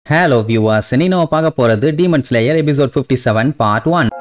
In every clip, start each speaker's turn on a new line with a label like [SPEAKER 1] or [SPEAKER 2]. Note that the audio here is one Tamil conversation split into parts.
[SPEAKER 1] Hello viewers, இன்னைக்கு நம்ம பார்க்க போறது Demon Slayer episode 57 part 1.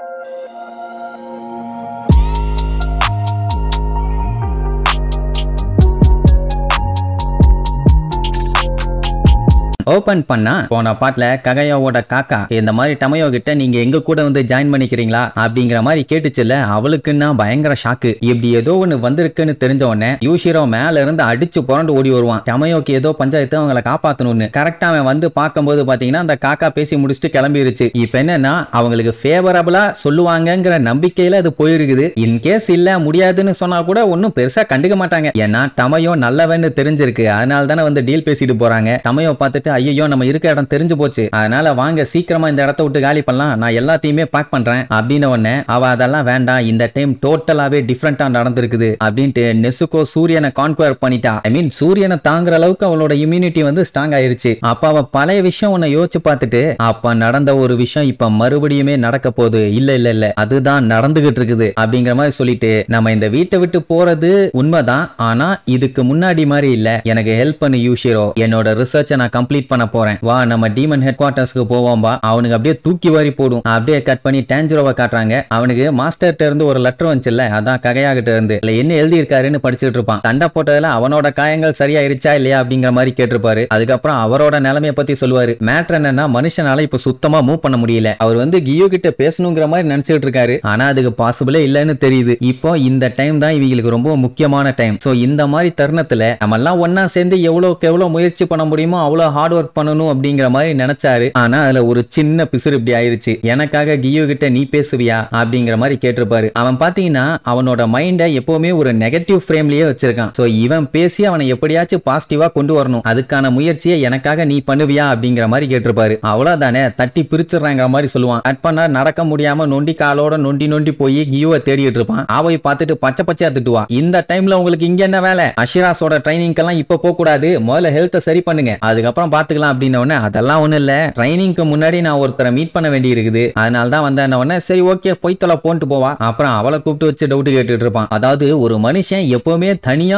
[SPEAKER 1] Open பண்ணா போன பாட்ல ககையாவோட காக்கா இந்த மாதிரி டமையோ கிட்ட நீங்க எங்க கூட வந்து ஜாயின் பண்ணிக்கிறீங்களா அப்படிங்கிற மாதிரி கேட்டுச்சுல. அவளுக்குன்னா பயங்கர ஷாக்கு. இப்படி ஏதோ ஒண்ணு வந்திருக்குன்னு தெரிஞ்ச உடனே யூஷிரோ மேல இருந்து அடிச்சு புரண்டு ஓடி வருவான். டமையோக்கு ஏதோ பஞ்சாயத்து அவங்களை காப்பாத்தணும்னு. கரெக்டா அவன் வந்து பார்க்கும்போது பாத்தீங்கன்னா அந்த காக்கா பேசி முடிச்சுட்டு கிளம்பிருச்சு. இப்ப என்னன்னா அவங்களுக்கு ஃபேவரபிளா சொல்லுவாங்கங்கிற நம்பிக்கையில அது போயிருக்குது. இன்கேஸ் இல்ல முடியாதுன்னு சொன்னா கூட ஒன்னும் பெருசா கண்டுக்க மாட்டாங்க. ஏன்னா டமையோ நல்லவன்னு தெரிஞ்சிருக்கு. அதனால தானே வந்து டீல் பேசிட்டு போறாங்க. டமையோ பார்த்துட்டு ஐயோ நம்ம இருக்க இடம் தெரிஞ்சு போச்சு, அதனால வாங்க சீக்கிரமா இந்த இடத்த விட்டு காலி பண்ணலாம், நான் எல்லாத்தையுமே பேக் பண்றேன் அப்படின்னு உடனே அவ அதெல்லாம் வேண்டாம், இந்த டைம் டோட்டலாவே டிஃபரெண்டா நடந்திருக்குது அப்படின்ட்டு நெசுகோ சூரியனை கான்குவர் பண்ணிட்டா. ஐ மீன் சூரியனை தாங்குற அளவுக்கு அவளோட இம்யூனிட்டி வந்து ஸ்ட்ராங் ஆயிருச்சு. அப்ப அவ பழைய விஷயம் ஒன்ன யோசிச்சு பார்த்துட்டு அப்ப நடந்த ஒரு விஷயம் இப்ப மறுபடியுமே நடக்க போகுது, இல்ல அதுதான் நடந்துகிட்டு இருக்குது அப்படிங்கிற மாதிரி சொல்லிட்டு நம்ம இந்த வீட்டை விட்டு போறது உண்மைதான், ஆனா இதுக்கு முன்னாடி மாதிரி இல்ல, எனக்கு ஹெல்ப் பண்ணு யூஷிரோ, என்னோட ரிசர்ச்சை நான் கம்ப்ளீட் பண்ண போறேன், வா நம்ம டீமன் ஹெட் குவார்ட்டர்ஸ்க்கு போவோம் வா. அவனுக்கு அப்படியே தூக்கி வாரி போடும். அப்படியே கட் பண்ணி டேஞ்சரோவை காட்டுறாங்க. அவனுக்கு மாஸ்டர்ட்ட இருந்து ஒரு லெட்டர் வந்துச்சுல்ல, அதான் ககையாகிட்ட இருந்து என்ன எழுதி இருக்காருன்னு படிச்சுட்டு இருப்பான். தண்டை போட்டதுல அவனோட காயங்கள் சரியாயிருச்சா இல்லையா அப்படிங்கிற மாதிரி கேட்டிருப்பாரு. அதுக்கப்புறம் அவரோட நிலைமையை பத்தி சொல்லுவாரு. மேட்டர் என்னன்னா மனுஷனால இப்ப சுத்தமா மூவ் பண்ண முடியல. அவர் வந்து கியோ கிட்ட பேசணுங்கிற மாதிரி நினைச்சிட்டு இருக்காரு, ஆனா அதுக்கு பாசிபிளே இல்லன்னு தெரியுது. இப்போ இந்த டைம் தான் இவங்களுக்கு ரொம்ப முக்கியமான டைம். சோ இந்த மாதிரி தருணத்துல நம்ம எல்லாம் ஒன்னா சேர்ந்து எவ்வளவுக்கு எவ்வளவு முயற்சி பண்ண முடியுமோ அவ்வளவு ஹார்ட் ஒர்க் பண்ணணும் அப்படிங்கிற மாதிரி நினைச்சாரு. ஆனா அதுல ஒரு சின்ன பிசுறு இப்படி ஆயிருச்சு. எனக்காக கியோ கிட்ட நீ பேசுவியா அப்படிங்கிற மாதிரி கேட்டிருப்பாரு. அவன் பாத்தீங்கன்னா அவனோட மைண்ட எப்பவுமே ஒரு நெகட்டிவ் ஃப்ரேம்லயே வச்சிருக்கான். சோ இவன் பேசி அவனை எப்படியாச்சும் பாசிட்டிவா கொண்டு வரணும், அதுக்கான முயற்சியை எனக்காக நீ பண்ணுவியா அப்படிங்கிற மாதிரி கேட்டிருப்பாரு. அவ்வளவுதானே, தட்டி பிரிச்சுறாங்கிற மாதிரி சொல்லுவான். கட் பண்ணா நடக்க முடியாம நொண்டி காலோட நொண்டி போய் கியோவை தேடிட்டு இருப்பான். அவை பார்த்துட்டு பச்சை பச்சையா திட்டுவா. இந்த டைம்ல உங்களுக்கு இங்க என்ன வேலை, அஷிராஸோட ட்ரைனிங் எல்லாம் இப்ப போக கூடாது, முதல்ல ஹெல்த்தை சரி பண்ணுங்க, அதுக்கப்புறம் பாத்துக்கலாம் அப்படின்னு. அதெல்லாம் ஒண்ணு இல்ல, ட்ரைனிங்க்கு முன்னாடி நான் ஒருத்தரை மீட் பண்ண வேண்டி இருக்குது, அதனால தான் வந்தேன். சரி ஓகே போய் தொலை போன்ட்டு போவா. அப்புறம் அவளை கூப்பிட்டு வச்சு டவுட் கேட்டுட்டு இருப்பான். அதாவது ஒரு மனுஷன் எப்பவுமே தனியா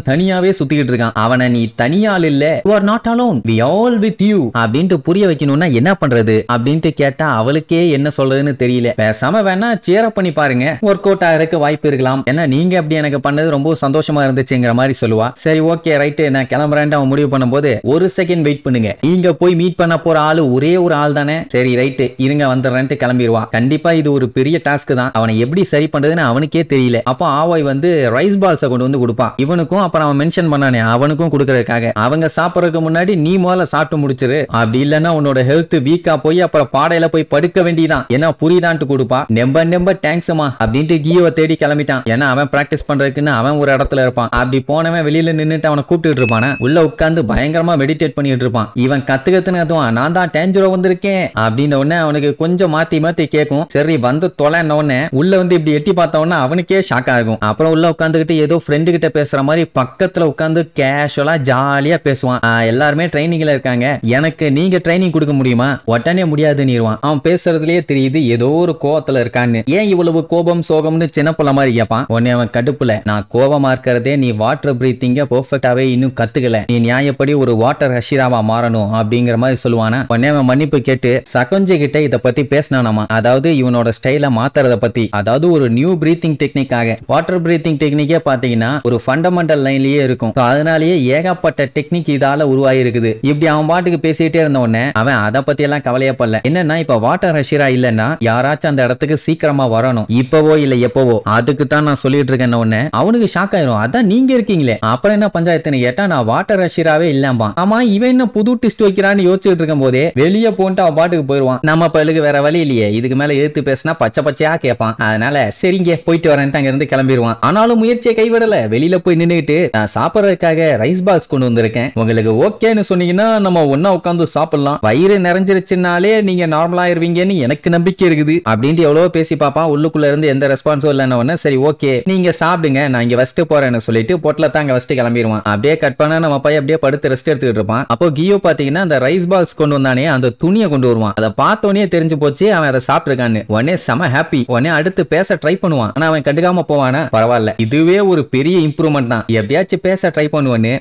[SPEAKER 1] தனியாவே சுத்திக்கிட்டு இருக்கான், அவனை நீ தனியால் இல்ல, you are not alone, we all with you அப்படின்ட்டு புரிய வைக்கணும்னா என்ன பண்றது அப்படின்ட்டு கேட்டா அவளுக்கே என்ன சொல்றதுன்னு தெரியல. பேசாம வேணா சேர் பண்ணி பாருங்க, ஒர்க் அவுட் ஆகிறதுக்கு வாய்ப்பு இருக்கலாம், ஏன்னா நீங்க அப்படி எனக்கு பண்ணது ரொம்ப சந்தோஷமா இருந்துச்சுங்கிற மாதிரி சொல்லுவா. சரி ஓகே ரைட்டு நான் கிளம்புறேன் அவன் முடிவு பண்ணும்போது ஒரு செகண்ட் வெயிட் பண்ணுங்க, நீங்க போய் மீட் பண்ண போற ஆளு ஒரே ஒரு ஆள் தானே, சரி ரைட்டு இருங்க வந்துடுறேன்ட்டு கிளம்பிடுவா. கண்டிப்பா இது ஒரு பெரிய டாஸ்க் தான், அவனை எப்படி சரி பண்றதுன்னு அவனுக்கே தெரியல. அப்போ ஆவாய் வந்து ரைஸ் பால்ஸை கொண்டு வந்து கொடுப்பான் இவனுக்கும், அப்புறம் அவன் மென்ஷன் பண்ணானே அவனுக்கும் கொடுக்கறதுக்காக. அவங்க சாப்பிடறதுக்கு முன்னாடி நீ முதல்ல சாப்பிட்டு முடிச்சிரு, அப்படி இல்லைன்னா உன்னோட ஹெல்த் வீக்கா போய் அப்புறம் பாடையில போய் படுக்க வேண்டியதான், ஏன்னா புரியுதான்ட்டு கொடுப்பா. நெம்ப தேங்க்ஸ்மா அப்படின்ட்டு கியோவை தேடி கிளம்பிட்டான். ஏன்னா அவன் பிராக்டிஸ் பண்றதுக்குன்னு அவன் ஒரு இடத்துல இருப்பான். அப்படி போனவன் வெளியில நின்னுட்டு அவனை கூப்பிட்டு இருப்பான, உள்ள உட்கார்ந்து பயங்கரமா மெடிடேட் பண்ணிட்டு இருப்பான். இவன் கத்துக்கத்துன்னு நான் தான் டேஞ்சரோ வந்திருக்கேன் அப்படின்னு உடனே அவனுக்கு கொஞ்சம் மாத்தி கேட்கும். சரி வந்து தொலைன உடனே உள்ள வந்து இப்படி எட்டி பார்த்த உடனே அவனுக்கே ஷாக் ஆகும். அப்புறம் உள்ள உட்காந்துக்கிட்டு ஏதோ ஃப்ரெண்டு கிட்ட பேசுற மாதிரி பக்கத்துல உட்காந்து கேஷுவலா ஜாலியா பேசுவான். எல்லாருமே ட்ரைனிங்ல இருக்காங்க, எனக்கு நீங்க ட்ரைனிங் கொடுக்க முடியுமா, உடனே முடியாதுன்னு அவன் பேசுறதுலயே தெரியுது ஏதோ ஒரு கோவத்துல இருக்கான்னு. ஏன் இவ்வளவு கோபம் சோகம்னு சின்ன புள்ள மாதிரி கேட்பான். உடனே அவன் கடுப்புல நான் கோபமா இருக்கிறதே நீ வாட்டர் பிரீத்திங்க பெர்ஃபெக்டாவே இன்னும் கத்துக்கல, நீ நியாயப்படி ஒரு வாட்டர் ஹஷிராவா மாறணும் அப்படிங்கிற மாதிரி சொல்லுவானா. உடனே அவன் மன்னிப்பு கேட்டு சகோஞ்சி கிட்ட இத பத்தி பேசினானாமா, அதாவது இவனோட ஸ்டைல மாத்துறத பத்தி, அதாவது ஒரு நியூ பிரீத்திங் டெக்னிக்காக. வாட்டர் பிரீத்திங் டெக்னிக்கே பாத்தீங்கன்னா ஒரு ஃபண்டமெண்டல் லைன்லயே இருக்கும், அதனாலேயே ஏகப்பட்ட டெக்னிக் இதால உருவாகி இருக்குது. இப்படி அவன் பாட்டுக்கு பேசிட்டே இருந்த உடனே அவன் அதை பத்தி எல்லாம் கவலையே படல. என்னன்னா இப்ப வாட்டர் ஹஷிரா இல்லன்னா யாராச்சும் அந்த இடத்துக்கு சீக்கிரமா வரணும், இப்பவோ இல்ல எப்பவோ, அதுக்கு தான் நான் சொல்லிட்டு இருக்கேன். உடனே அவனுக்கு ஷாக் ஆயிரும், அதான் நீங்க இருக்கீங்களே அப்புறம் என்ன பஞ்சாயத்துன்னு கேட்டா நான் வாட்டர் ஹஷிராவே இல்லாம்பா. ஆமா இவன் என்ன புது டிஸ்ட் வைக்கிறான்னு யோசிச்சுட்டு இருக்கும் போதே வெளியே போன்ட்டு அவன் பாட்டுக்கு போயிருவான். நம்ம பழுக்கு வேற வழி இல்லையே, இதுக்கு மேல எடுத்து பேசினா பச்சை பச்சையா கேட்பான். அதனால சரிங்க போயிட்டு வரேன்ட்டு அங்க இருந்து கிளம்பிடுவான். ஆனாலும் முயற்சியை கைவிடல, வெளியில போய் நின்னுட்டு நான் சாப்பிடறதுக்காக ரைஸ் பால்ஸ் கொண்டு வந்திருக்கேன், உங்களுக்கு ஓகேன்னு சொன்னீங்கன்னா நம்ம ஒன்னா உட்காந்து சாப்பிடலாம், வயிறு நிறைஞ்சிருச்சுனாலே நீங்க நார்மலா ஆயிருவீங்கன்னு எனக்கு நம்பிக்கை இருக்குது அப்படின்ட்டு எவ்வளவு பேசி பாப்பான். உள்ளுக்குள்ள இருந்து எந்த ரெஸ்பான்ஸும் இல்லைன்னு சரி ஓகே நீங்க சாப்பிடுங்க நான் இங்க வச்சுட்டு போறேன்னு சொல்லிட்டு பொட்டல தான் அங்க வச்சுட்டு கிளம்பிடுவான். அப்படியே கட் பண்ணா நம்ம பையன் அப்படியே படுத்து ரெஸ்ட் எடுத்துக்கிட்டு இருப்பான். அப்போ கியோ கியோ பாத்தீங்கன்னா அந்த ரைஸ் பால்ஸ் கொண்டு வந்தானே அந்த துணியை கொண்டு வருவான். அதை பார்த்தோன்னே தெரிஞ்சு போச்சு அவன் அதை சாப்பிட்டுருக்கான்னு. உடனே செம ஹாப்பி. உடனே அடுத்து பேச ட்ரை பண்ணுவான். ஆனா அவன் கண்டுக்காம போவானா? பரவாயில்ல, இதுவே ஒரு பெரிய இம்ப்ரூவ்மெண்ட் தான். எப்படியாச்சும் பேச ட்ரை பண்ணுவான்னு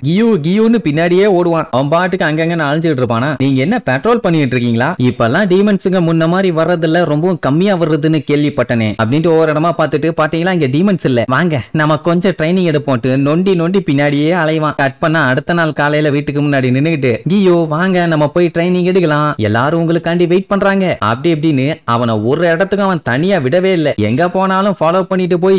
[SPEAKER 1] கியூன்னு பின்னாடியே ஓடுவான். அவன் பாட்டுக்கு அங்கங்க அழிஞ்சிட்டு இருப்பானா. நீங்க என்ன பெட்ரோல் பண்ணிட்டு இருக்கீங்களா? இப்பெல்லாம் டீமன்ஸுங்க முன்ன மாதிரி வர்றதில்ல, ரொம்பவும் கம்மியா வருதுன்னு கேள்விப்பட்டனே அப்படின்ட்டு ஒவ்வொரு இடமா பார்த்துட்டு பாத்தீங்களா இங்க டீமன்ஸ் இல்ல, வாங்க நம்ம கொஞ்சம் ட்ரைனிங் எடுப்போம் நொண்டி நொண்டி பின்னாடியே அலைவான். கட் பண்ணா அடுத்த நாள் காலையில வீட்டுக்கு முன்னாடி நின்னுகிட்டு கியோ வாங்க நம்ம போய் ட்ரைனிங் எடுக்கலாம், எல்லாரும் உங்களுக்காண்டி வெயிட் பண்றாங்க அப்படி இப்படின்னு அவனை ஒரு இடத்துக்கு அவன் தனியா விடவே இல்லை. எங்க போனாலும் ஃபாலோ பண்ணிட்டு போய்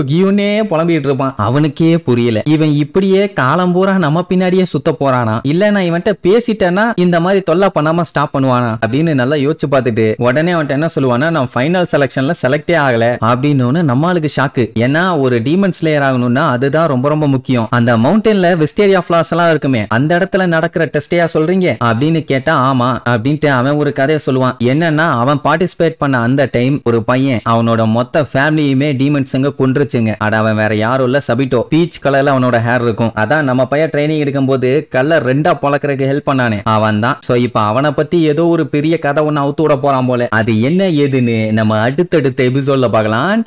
[SPEAKER 1] கியோன்னே புலம்பிட்டு இருப்பான். அவனுக்கே புரியல இவன் இப்படியே காலம் பூரா நம்ம பின்னாடியே சுத்த போறானா, இல்ல நான் இவன்ட்ட பேசிட்டேன்னா இந்த மாதிரி தொல்லை பண்ணாம ஸ்டாப் பண்ணுவானா அப்படின்னு நல்லா யோசிச்சு பார்த்துட்டு உடனே அவன்ட்ட என்ன சொல்லுவானா, நான் ஃபைனல் செலக்ஷன்ல செலக்டே ஆகல அப்படின்னு. நம்மளுக்கு ஷாக்கு. ஏன்னா ஒரு டீமன் ஸ்லேயர் ஆகணும்னா அதுதான் ரொம்ப ரொம்ப முக்கியம். அந்த மவுண்டன்ல விஸ்டேரியா ஃபிளாஸ் எல்லாம் இருக்குமே, அந்த இடத்துல நடக்கிற டெஸ்டையா சொல்றீங்க அப்படின்னு கேட்டா ஆமா அப்படின்ட்டு அவன் ஒரு கதையை சொல்லுவான். என்னன்னா அவன் பார்ட்டிசிபேட் பண்ண அந்த டைம் ஒரு பையன் அவனோட மொத்த ஃபேமிலியுமே டீமன்ஸுங்க கொன்றுச்சுங்க. அட அவன் வேற யாரும் இல்ல, சபிட்டோ. பீச் கலர்ல அவனோட ஹேர் இருக்கும். அதான் நம்ம பையன் ட்ரைனிங் எடுக்கும் போது கலர் ரெண்டா பொளக்கறதுக்கு ஹெல்ப் பண்ணானே அவன் தான். சோ இப்ப அவனை பத்தி ஏதோ ஒரு பெரிய கதை ஒன்னு அவுத்து விட போறான் போல. அது என்ன ஏதுன்னு நம்ம அடுத்தடுத்த எபிசோட்ல பார்க்கலாம்.